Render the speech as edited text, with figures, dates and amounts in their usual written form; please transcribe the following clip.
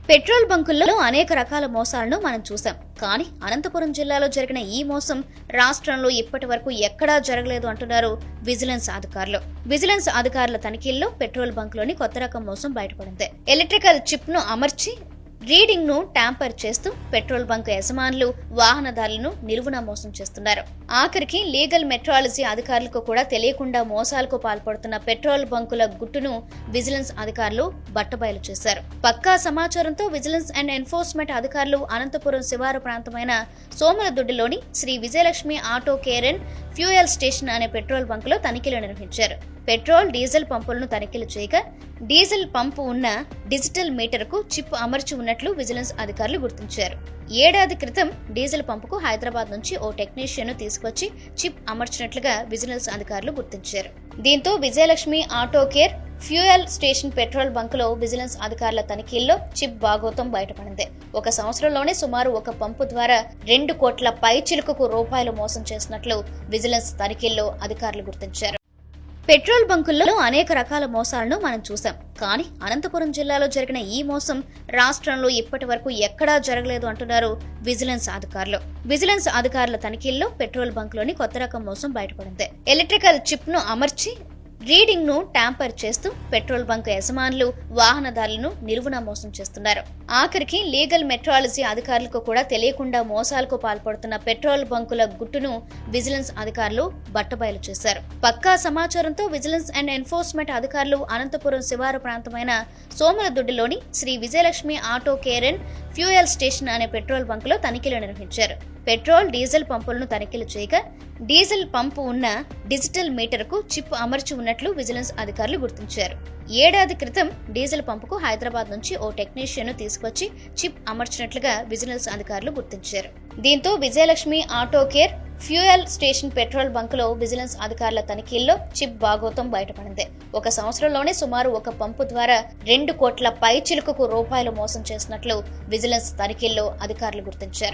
Petrol బంకుల్లో అనేక రకాల మోసాలను మనం చూసాం. కానీ అనంతపురం జిల్లాలో జరిగిన ఈ మోసం రాష్ట్రంలో ఇప్పటి వరకు ఎక్కడా జరగలేదు అంటున్నారు విజిలెన్స్ అధికారులు. విజిలెన్స్ అధికారుల తనిఖీల్లో పెట్రోల్ బంకులోని కొత్త రకం మోసం బయటపడింది. ఎలక్ట్రికల్ చిప్ ను అమర్చి రీడింగ్ ను ట్యాంపర్ చేస్తూ పెట్రోల్ బంక్ యజమానులు వాహనదారులను నిలువున మోసం చేస్తున్నారు. ఆఖరికి లీగల్ మెట్రాలజీ అధికారులకు కూడా తెలియకుండా మోసాలకు పాల్పడుతున్న పెట్రోల్ బంకుల గుట్టును విజిలెన్స్ అధికారులు బట్టబయలు చేశారు. పక్కా సమాచారంతో విజిలెన్స్ అండ్ ఎన్ఫోర్స్మెంట్ అధికారులు అనంతపురం శివారు ప్రాంతమైన సోమలదొడ్డిలోని Shri Vijayalakshmi auto care and fuel station అనే పెట్రోల్ బంకులో తనిఖీలు నిర్వహించారు. పెట్రోల్, డీజిల్ పంపులను తనిఖీలు చేయగా డీజిల్ పంపు ఉన్న డిజిటల్ మీటర్కు చిప్ అమర్చి ఉన్నట్లు విజిలెన్స్ అధికారులు గుర్తించారు. ఏడాది క్రితం డీజిల్ పంపుకు హైదరాబాద్ నుంచి ఓ టెక్నీషియన్ ను తీసుకొచ్చి చిప్ అమర్చినట్లుగా విజిలెన్స్ అధికారులు గుర్తించారు. దీంతో Vijayalakshmi auto care fuel station petrol బంకులో విజిలెన్స్ అధికారుల తనిఖీల్లో చిప్ బాగోతం బయటపడింది. ఒక సంవత్సరంలోనే సుమారు ఒక పంపు ద్వారా 2 కోట్ల పైచిలుకు రూపాయలు మోసం చేసినట్లు విజిలెన్స్ తనిఖీల్లో అధికారులు గుర్తించారు. పెట్రోల్ బంకుల్లో అనేక రకాల మోసాలను మనం చూసాం. కానీ అనంతపురం జిల్లాలో జరిగిన ఈ మోసం రాష్ట్రంలో ఇప్పటి వరకు ఎక్కడా జరగలేదు అంటున్నారు విజిలెన్స్ అధికారులు. విజిలెన్స్ అధికారుల తనిఖీల్లో పెట్రోల్ బంకులోని కొత్త రకం మోసం బయటపడింది. ఎలక్ట్రికల్ చిప్ ను అమర్చి రీడింగ్ ను ట్యాంపర్ చేస్తూ పెట్రోల్ బంక్ యజమానులు వాహనదారులను నిలువున మోసం చేస్తున్నారు. ఆఖరికి లీగల్ మెట్రాలజీ అధికారులకు కూడా తెలియకుండా మోసాలకు పాల్పడుతున్న పెట్రోల్ బంకుల గుట్టును విజిలెన్స్ అధికారులు బట్టబయలు చేశారు. పక్కా సమాచారంతో విజిలెన్స్ అండ్ ఎన్ఫోర్స్మెంట్ అధికారులు అనంతపురం శివారు ప్రాంతమైన సోమలదొడ్డిలోని Shri Vijayalakshmi auto care and fuel station అనే పెట్రోల్ బంకులో తనిఖీలు నిర్వహించారు. పెట్రోల్, డీజిల్ పంపులను తనిఖీలు చేయగా డీజిల్ పంపు ఉన్న డిజిటల్ మీటర్కు చిప్ అమర్చి ఉన్నట్లు విజిలెన్స్ అధికారులు గుర్తించారు. ఏడాది క్రితం డీజిల్ పంపుకు హైదరాబాద్ నుంచి ఓ టెక్నీషియన్ ను తీసుకొచ్చి చిప్ అమర్చినట్లుగా విజిలెన్స్ అధికారులు గుర్తించారు. దీంతో Vijayalakshmi auto care fuel station petrol బంకులో విజిలెన్స్ అధికారుల తనిఖీల్లో చిప్ బాగోతం బయటపడింది. ఒక సంవత్సరంలోనే సుమారు ఒక పంపు ద్వారా 2 కోట్ల పైచిలుకు రూపాయలు మోసం చేసినట్లు విజిలెన్స్ తనిఖీల్లో అధికారులు గుర్తించారు.